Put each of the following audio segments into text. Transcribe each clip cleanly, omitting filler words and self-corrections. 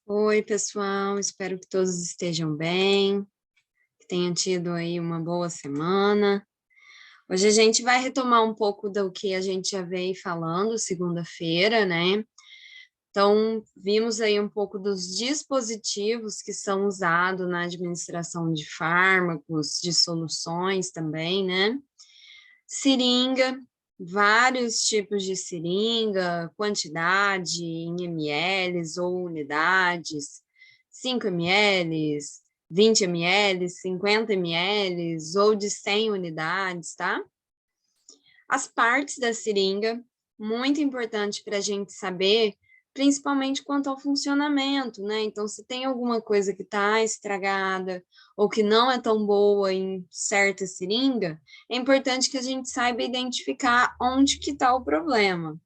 Oi, pessoal, espero que todos estejam bem, que tenham tido aí uma boa semana. Hoje a gente vai retomar um pouco do que a gente já veio falando segunda-feira, né? Então, vimos aí um pouco dos dispositivos que são usados na administração de fármacos, de soluções também, né? Seringa, vários tipos de seringa, quantidade em ml ou unidades, 5 ml, 20 ml, 50 ml ou de 100 unidades, tá? As partes da seringa, muito importante para a gente saber, principalmente quanto ao funcionamento, né? Então, se tem alguma coisa que está estragada ou que não é tão boa em certa seringa, é importante que a gente saiba identificar onde que está o problema.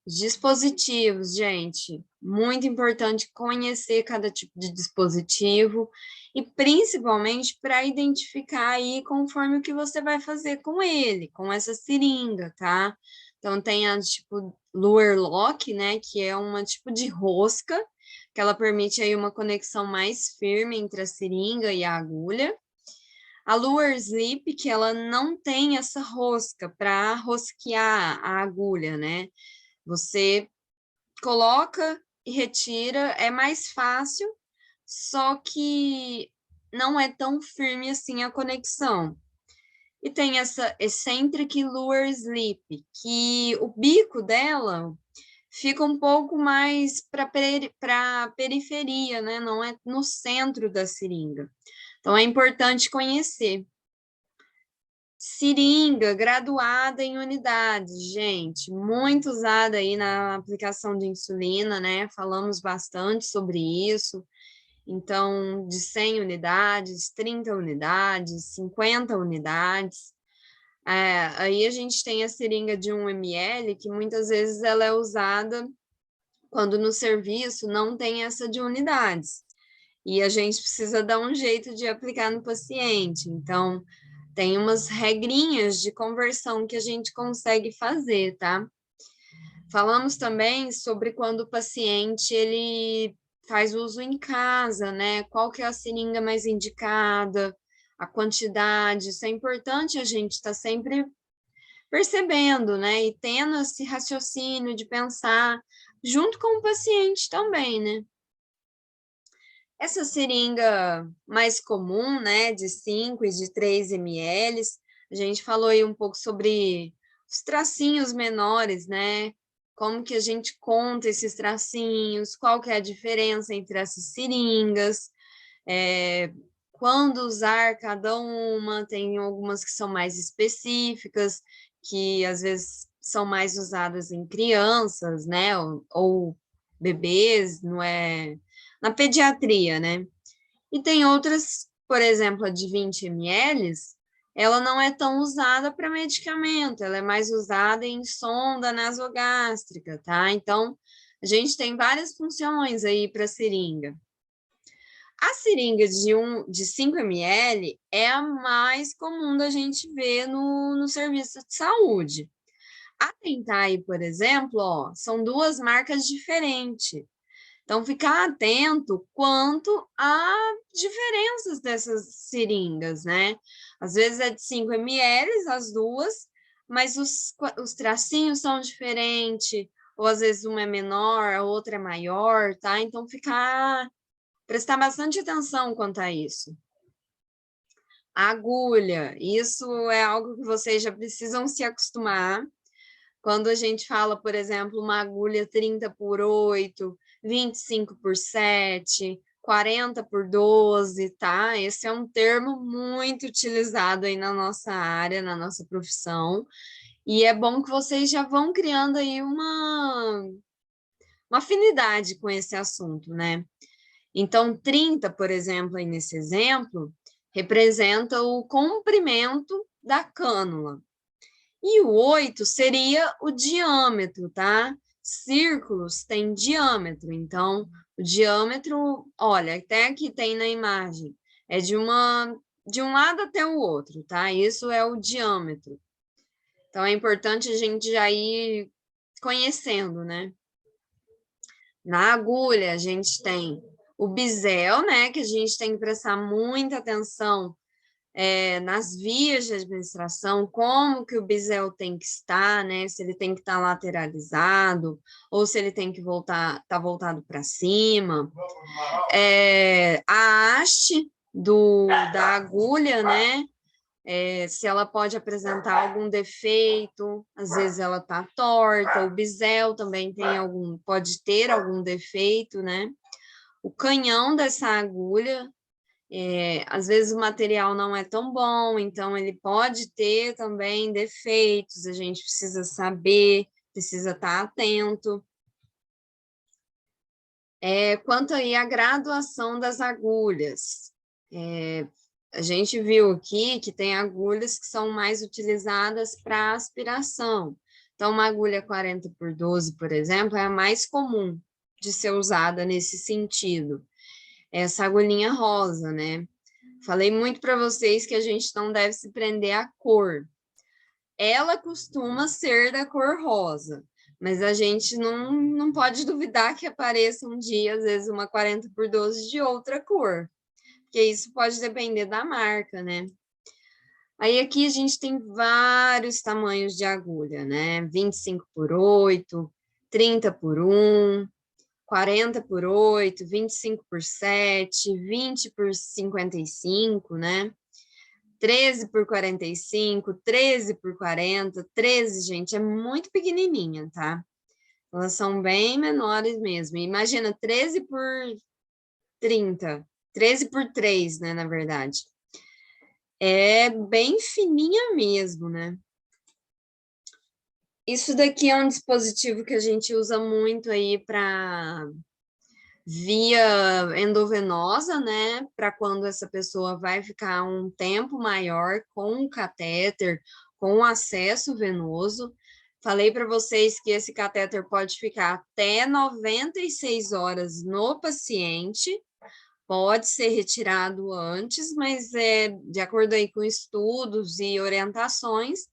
Dispositivos, gente, muito importante conhecer cada tipo de dispositivo e principalmente para identificar aí conforme o que você vai fazer com ele, com essa seringa, tá? Então tem a tipo Luer Lock, né, que é uma tipo de rosca, que ela permite aí uma conexão mais firme entre a seringa e a agulha. A Luer Slip, que ela não tem essa rosca para rosquear a agulha, né? Você coloca e retira, é mais fácil, só que não é tão firme assim a conexão. E tem essa Eccentric Lure Slip, que o bico dela fica um pouco mais para periferia, né? Não é no centro da seringa. Então é importante conhecer. Seringa graduada em unidades, gente, muito usada aí na aplicação de insulina, né? Falamos bastante sobre isso. Então, de 100 unidades, 30 unidades, 50 unidades. Aí a gente tem a seringa de 1 ml, que muitas vezes ela é usada quando no serviço não tem essa de unidades. E a gente precisa dar um jeito de aplicar no paciente. Então, tem umas regrinhas de conversão que a gente consegue fazer, tá? Falamos também sobre quando o paciente ele faz uso em casa, né? Qual que é a seringa mais indicada, a quantidade, isso é importante a gente estar sempre percebendo, né? E tendo esse raciocínio de pensar junto com o paciente também, né? Essa seringa mais comum, né, de 5 e de 3 ml, a gente falou aí um pouco sobre os tracinhos menores, né? Como que a gente conta esses tracinhos, qual que é a diferença entre essas seringas, quando usar cada uma, tem algumas que são mais específicas, que às vezes são mais usadas em crianças, né, ou bebês, não é? Na pediatria, né? E tem outras, por exemplo, a de 20 ml, ela não é tão usada para medicamento, ela é mais usada em sonda nasogástrica, tá? Então, a gente tem várias funções aí para seringa. A seringa de 5 ml é a mais comum da gente ver no serviço de saúde. A Tentai, por exemplo, ó, são duas marcas diferentes. Então, ficar atento quanto a diferenças dessas seringas, né? Às vezes é de 5 ml as duas, mas os tracinhos são diferentes, ou às vezes uma é menor, a outra é maior, tá? Então, prestar bastante atenção quanto a isso. A agulha, isso é algo que vocês já precisam se acostumar. Quando a gente fala, por exemplo, uma agulha 30 por 8, 25 por 7, 40 por 12, tá? Esse é um termo muito utilizado aí na nossa área, na nossa profissão. E é bom que vocês já vão criando aí uma afinidade com esse assunto, né? Então, 30, por exemplo, aí nesse exemplo, representa o comprimento da cânula. E o 8 seria o diâmetro, tá? Círculos têm diâmetro, então o diâmetro, olha, até aqui tem na imagem, é de um lado até o outro, tá? Isso é o diâmetro. Então é importante a gente já ir conhecendo, né? Na agulha, a gente tem o bisel, né, que a gente tem que prestar muita atenção nas vias de administração, como que o bisel tem que estar, né, se ele tem que estar lateralizado, ou se ele tem que estar voltado para cima. A haste da agulha, né, se ela pode apresentar algum defeito, às vezes ela está torta, o bisel também pode ter algum defeito, né? O canhão dessa agulha, às vezes o material não é tão bom, então ele pode ter também defeitos, a gente precisa saber, precisa estar atento. Quanto aí à graduação das agulhas, a gente viu aqui que tem agulhas que são mais utilizadas para aspiração. Então, uma agulha 40x12, por exemplo, é a mais comum de ser usada nesse sentido. Essa agulhinha rosa, né? Falei muito para vocês que a gente não deve se prender à cor. Ela costuma ser da cor rosa, mas a gente não pode duvidar que apareça um dia, às vezes, uma 40x12 de outra cor, porque isso pode depender da marca, né? Aí aqui a gente tem vários tamanhos de agulha, né? 25x8, 30x1, 40x8, 25x7, 20x55, né? 13x45, 13x40, 13, gente, é muito pequenininha, tá? Elas são bem menores mesmo. Imagina, 13x30, 13x3, né, na verdade. É bem fininha mesmo, né? Isso daqui é um dispositivo que a gente usa muito aí para via endovenosa, né? Para quando essa pessoa vai ficar um tempo maior com o catéter, com acesso venoso. Falei para vocês que esse catéter pode ficar até 96 horas no paciente, pode ser retirado antes, mas de acordo aí com estudos e orientações,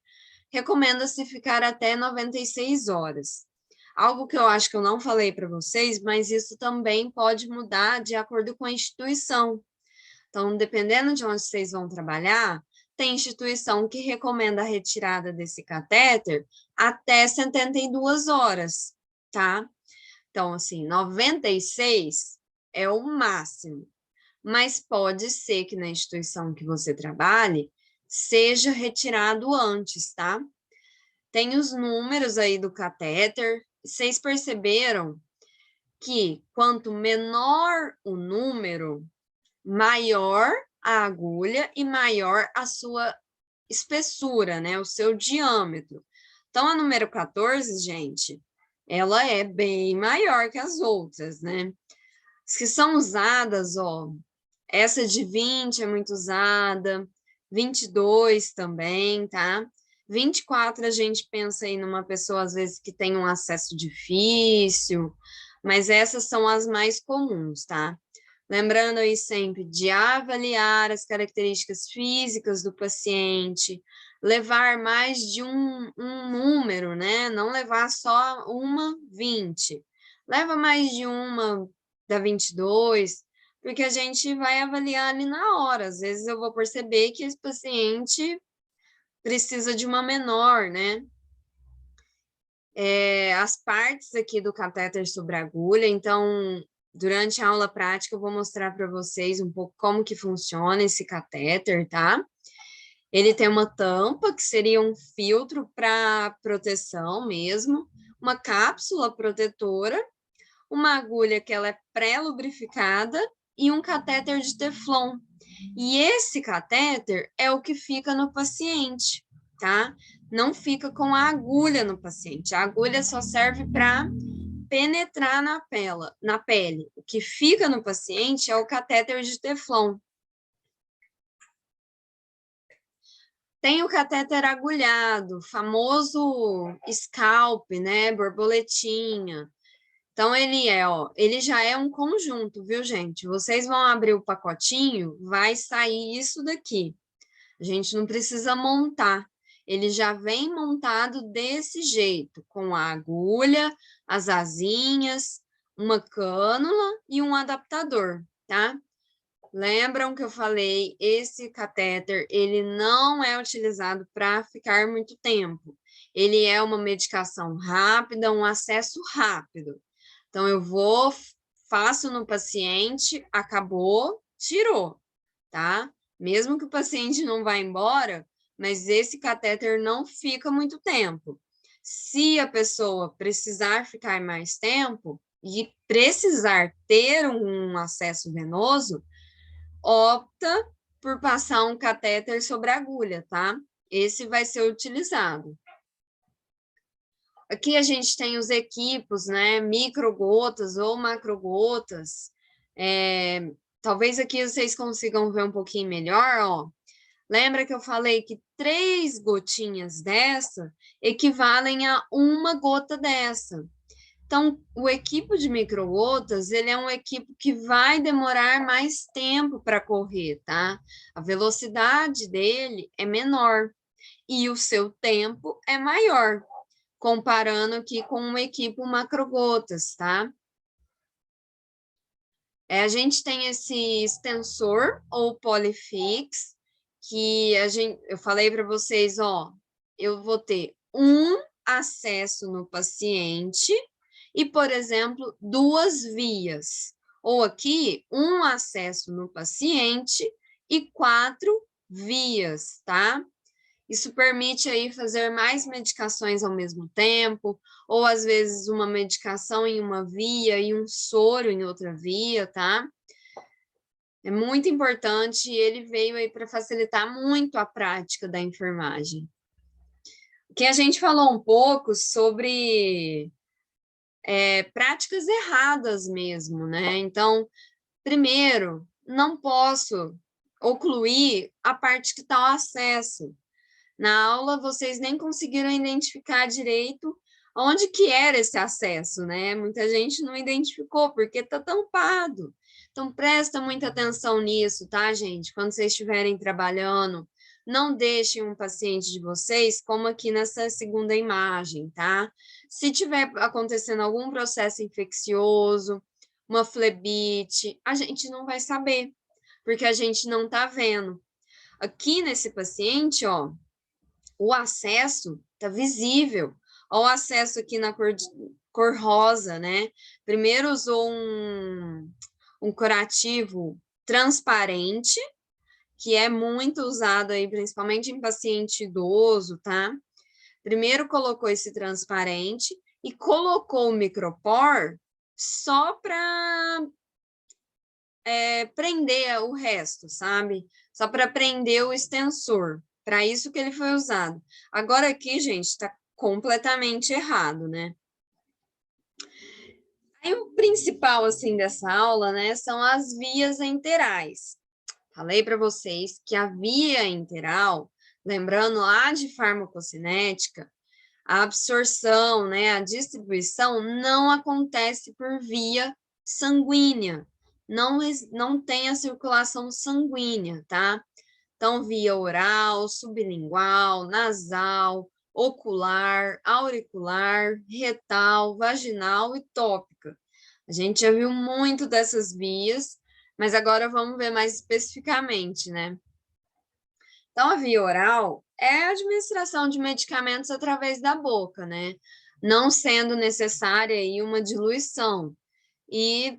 recomenda-se ficar até 96 horas. Algo que eu acho que eu não falei para vocês, mas isso também pode mudar de acordo com a instituição. Então, dependendo de onde vocês vão trabalhar, tem instituição que recomenda a retirada desse catéter até 72 horas, tá? Então, assim, 96 é o máximo, mas pode ser que na instituição que você trabalhe seja retirado antes, tá? Tem os números aí do catéter. Vocês perceberam que quanto menor o número, maior a agulha e maior a sua espessura, né? O seu diâmetro. Então, a número 14, gente, ela é bem maior que as outras, né? As que são usadas, ó, essa de 20 é muito usada, 22 também, tá? 24 a gente pensa aí numa pessoa, às vezes, que tem um acesso difícil, mas essas são as mais comuns, tá? Lembrando aí sempre de avaliar as características físicas do paciente, levar mais de um número, né? Não levar só uma 20. Leva mais de uma da 22, porque a gente vai avaliar ali na hora. Às vezes eu vou perceber que esse paciente precisa de uma menor, né? As partes aqui do catéter sobre a agulha, então, durante a aula prática, eu vou mostrar para vocês um pouco como que funciona esse catéter, tá? Ele tem uma tampa, que seria um filtro para proteção mesmo, uma cápsula protetora, uma agulha que ela é pré-lubrificada e um catéter de teflon. E esse catéter é o que fica no paciente, tá? Não fica com a agulha no paciente. A agulha só serve para penetrar na pele. O que fica no paciente é o catéter de teflon. Tem o catéter agulhado, famoso scalp, né? Borboletinha. Então, ele já é um conjunto, viu, gente? Vocês vão abrir o pacotinho, vai sair isso daqui. A gente não precisa montar. Ele já vem montado desse jeito, com a agulha, as asinhas, uma cânula e um adaptador, tá? Lembram que eu falei, esse catéter, ele não é utilizado para ficar muito tempo. Ele é uma medicação rápida, um acesso rápido. Então, eu vou, faço no paciente, acabou, tirou, tá? Mesmo que o paciente não vá embora, mas esse catéter não fica muito tempo. Se a pessoa precisar ficar mais tempo e precisar ter um acesso venoso, opta por passar um catéter sobre a agulha, tá? Esse vai ser utilizado. Aqui a gente tem os equipos, né? Microgotas ou macrogotas. Talvez aqui vocês consigam ver um pouquinho melhor, ó. Lembra que eu falei que 3 gotinhas dessa equivalem a 1 gota dessa. Então, o equipo de microgotas, ele é um equipo que vai demorar mais tempo para correr, tá? A velocidade dele é menor e o seu tempo é maior, comparando aqui com um equipo macrogotas, tá? A gente tem esse extensor ou Polifix, que eu falei para vocês, ó, eu vou ter um acesso no paciente e, por exemplo, 2 vias. Ou aqui, um acesso no paciente e 4 vias, tá? Isso permite aí fazer mais medicações ao mesmo tempo, ou às vezes uma medicação em uma via e um soro em outra via, tá? É muito importante e ele veio aí para facilitar muito a prática da enfermagem. Que a gente falou um pouco sobre práticas erradas mesmo, né? Então, primeiro, não posso ocluir a parte que está o acesso. Na aula, vocês nem conseguiram identificar direito onde que era esse acesso, né? Muita gente não identificou, porque está tampado. Então, presta muita atenção nisso, tá, gente? Quando vocês estiverem trabalhando, não deixem um paciente de vocês como aqui nessa segunda imagem, tá? Se tiver acontecendo algum processo infeccioso, uma flebite, a gente não vai saber, porque a gente não tá vendo. Aqui nesse paciente, ó, o acesso tá visível. Ó, o acesso aqui na cor rosa, né? Primeiro usou um curativo transparente, que é muito usado aí, principalmente em paciente idoso, tá? Primeiro colocou esse transparente e colocou o micropor só para prender o resto, sabe? Só para prender o extensor. Para isso que ele foi usado. Agora aqui, gente, está completamente errado, né? Aí o principal, assim, dessa aula, né, são as vias enterais. Falei para vocês que a via enteral, lembrando lá de farmacocinética, a absorção, né, a distribuição não acontece por via sanguínea, não tem a circulação sanguínea, tá? Então, via oral, sublingual, nasal, ocular, auricular, retal, vaginal e tópica. A gente já viu muito dessas vias, mas agora vamos ver mais especificamente, né? Então, a via oral é a administração de medicamentos através da boca, né? Não sendo necessária aí uma diluição. E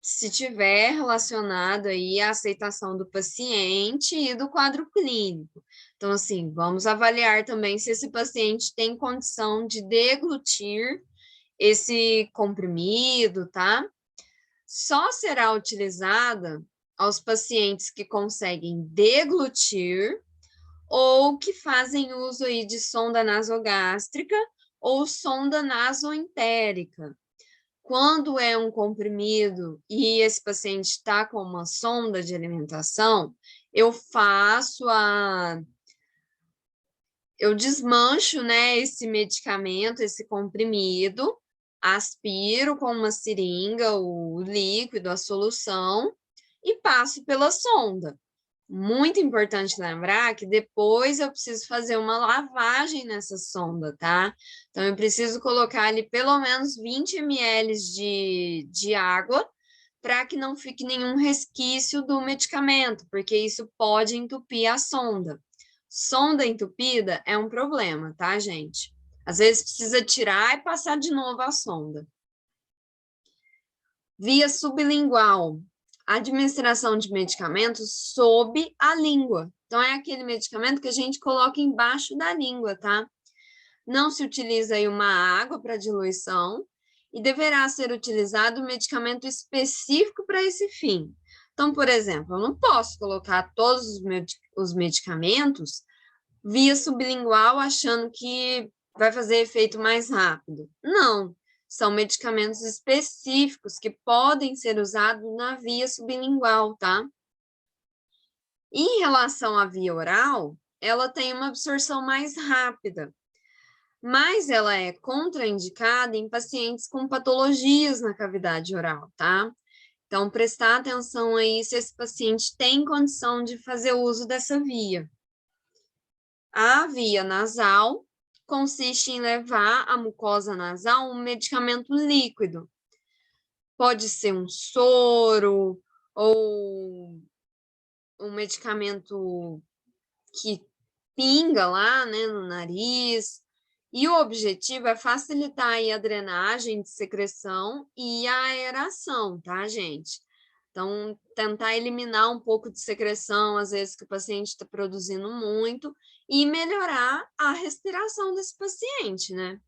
se tiver relacionado aí à aceitação do paciente e do quadro clínico. Então, assim, vamos avaliar também se esse paciente tem condição de deglutir esse comprimido, tá? Só será utilizada aos pacientes que conseguem deglutir ou que fazem uso aí de sonda nasogástrica ou sonda nasoentérica. Quando é um comprimido e esse paciente está com uma sonda de alimentação, eu desmancho, né, esse medicamento, esse comprimido, aspiro com uma seringa o líquido, a solução, e passo pela sonda. Muito importante lembrar que depois eu preciso fazer uma lavagem nessa sonda, tá? Então, eu preciso colocar ali pelo menos 20 ml de água para que não fique nenhum resquício do medicamento, porque isso pode entupir a sonda. Sonda entupida é um problema, tá, gente? Às vezes precisa tirar e passar de novo a sonda. Via sublingual, administração de medicamentos sob a língua. Então, é aquele medicamento que a gente coloca embaixo da língua, tá? Não se utiliza aí uma água para diluição e deverá ser utilizado um medicamento específico para esse fim. Então, por exemplo, eu não posso colocar todos os medicamentos via sublingual achando que vai fazer efeito mais rápido. Não, são medicamentos específicos que podem ser usados na via sublingual, tá? Em relação à via oral, ela tem uma absorção mais rápida, mas ela é contraindicada em pacientes com patologias na cavidade oral, tá? Então, prestar atenção aí se esse paciente tem condição de fazer uso dessa via. A via nasal consiste em levar à mucosa nasal um medicamento líquido. Pode ser um soro ou um medicamento que pinga lá, né, no nariz. E o objetivo é facilitar aí a drenagem de secreção e a aeração, tá, gente? Então, tentar eliminar um pouco de secreção, às vezes que o paciente está produzindo muito, e melhorar a respiração desse paciente, né?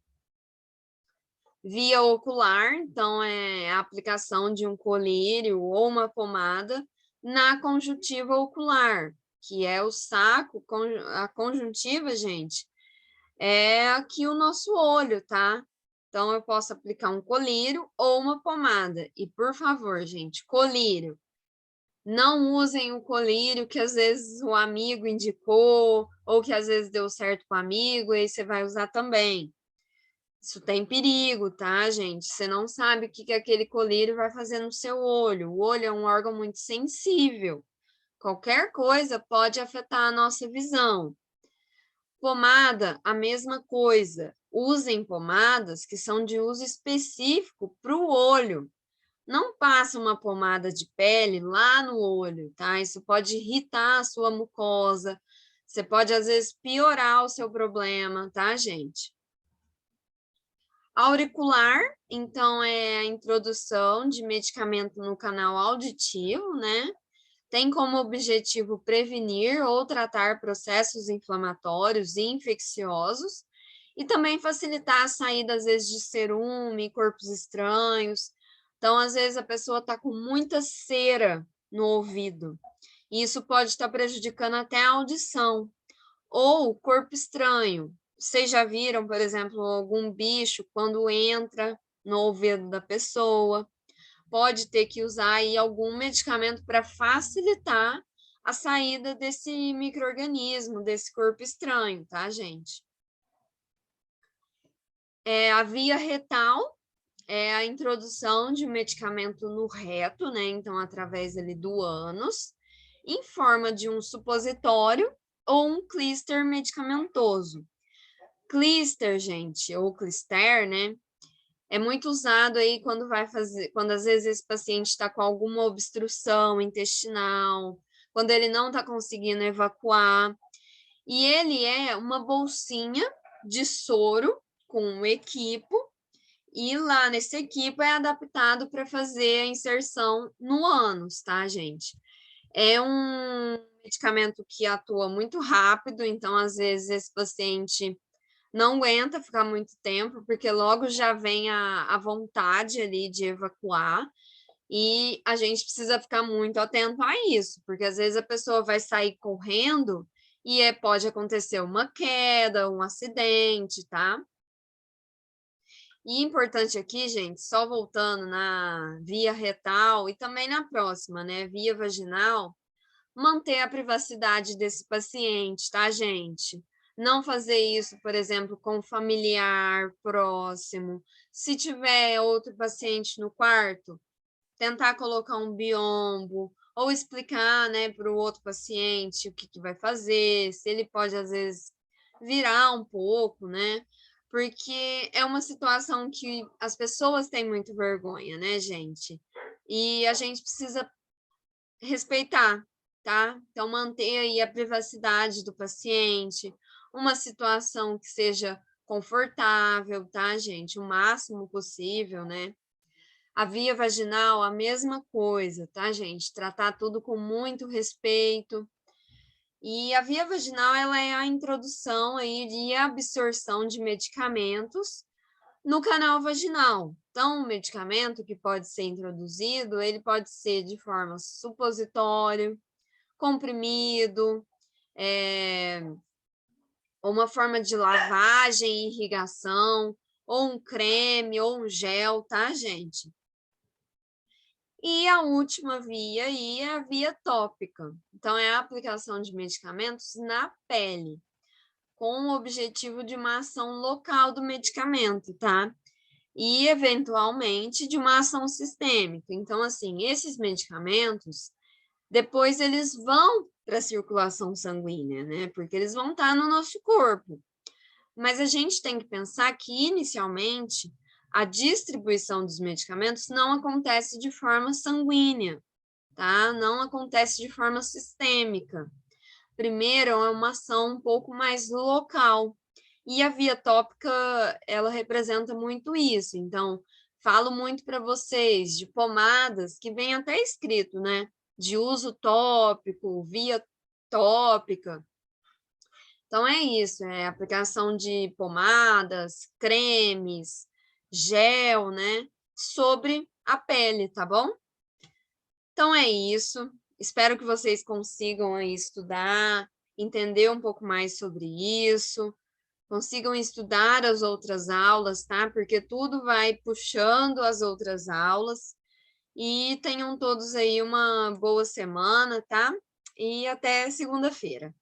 Via ocular, então, é a aplicação de um colírio ou uma pomada na conjuntiva ocular, que é o saco, a conjuntiva, gente, é aqui o nosso olho, tá? Então, eu posso aplicar um colírio ou uma pomada. E, por favor, gente, colírio. Não usem o colírio que às vezes o amigo indicou, ou que às vezes deu certo com o amigo, e aí você vai usar também. Isso tem perigo, tá, gente? Você não sabe o que aquele colírio vai fazer no seu olho. O olho é um órgão muito sensível. Qualquer coisa pode afetar a nossa visão. Pomada, a mesma coisa. Usem pomadas que são de uso específico para o olho. Não passa uma pomada de pele lá no olho, tá? Isso pode irritar a sua mucosa. Você pode, às vezes, piorar o seu problema, tá, gente? Auricular, então, é a introdução de medicamento no canal auditivo, né? Tem como objetivo prevenir ou tratar processos inflamatórios e infecciosos e também facilitar a saída, às vezes, de cerume, corpos estranhos. Então, às vezes, a pessoa está com muita cera no ouvido e isso pode estar prejudicando até a audição. Ou corpo estranho. Vocês já viram, por exemplo, algum bicho quando entra no ouvido da pessoa? Pode ter que usar aí algum medicamento para facilitar a saída desse micro-organismo, desse corpo estranho, tá, gente? A via retal é a introdução de um medicamento no reto, né? Então, através ali do ânus, em forma de um supositório ou um clíster medicamentoso. Clíster, gente, ou clister, né? É muito usado aí quando vai fazer, quando às vezes esse paciente está com alguma obstrução intestinal, quando ele não está conseguindo evacuar. E ele é uma bolsinha de soro com um equipo, e lá nesse equipo é adaptado para fazer a inserção no ânus, tá, gente? É um medicamento que atua muito rápido, então às vezes esse paciente não aguenta ficar muito tempo, porque logo já vem a vontade ali de evacuar, e a gente precisa ficar muito atento a isso, porque às vezes a pessoa vai sair correndo e pode acontecer uma queda, um acidente, tá? E importante aqui, gente, só voltando na via retal e também na próxima, né, via vaginal, manter a privacidade desse paciente, tá, gente? Não fazer isso, por exemplo, com um familiar próximo. Se tiver outro paciente no quarto, tentar colocar um biombo ou explicar, né, para o outro paciente o que que vai fazer, se ele pode, às vezes, virar um pouco, né, porque é uma situação que as pessoas têm muito vergonha, né, gente, e a gente precisa respeitar, tá? Então, manter aí a privacidade do paciente, uma situação que seja confortável, tá, gente? O máximo possível, né? A via vaginal, a mesma coisa, tá, gente? Tratar tudo com muito respeito. E a via vaginal, ela é a introdução aí de absorção de medicamentos no canal vaginal. Então, o medicamento que pode ser introduzido, ele pode ser de forma supositória, comprimido, ou uma forma de lavagem e irrigação, ou um creme, ou um gel, tá, gente? E a última via aí é a via tópica. Então, é a aplicação de medicamentos na pele, com o objetivo de uma ação local do medicamento, tá? E, eventualmente, de uma ação sistêmica. Então, assim, esses medicamentos, depois eles vão para a circulação sanguínea, né? Porque eles vão estar no nosso corpo. Mas a gente tem que pensar que, inicialmente, a distribuição dos medicamentos não acontece de forma sanguínea, tá? Não acontece de forma sistêmica. Primeiro, é uma ação um pouco mais local. E a via tópica, ela representa muito isso. Então, falo muito para vocês de pomadas que vem até escrito, né? De uso tópico, via tópica. Então, é isso, é aplicação de pomadas, cremes, gel, né? Sobre a pele, tá bom? Então, é isso. Espero que vocês consigam aí estudar, entender um pouco mais sobre isso, consigam estudar as outras aulas, tá? Porque tudo vai puxando as outras aulas. E tenham todos aí uma boa semana, tá? E até segunda-feira.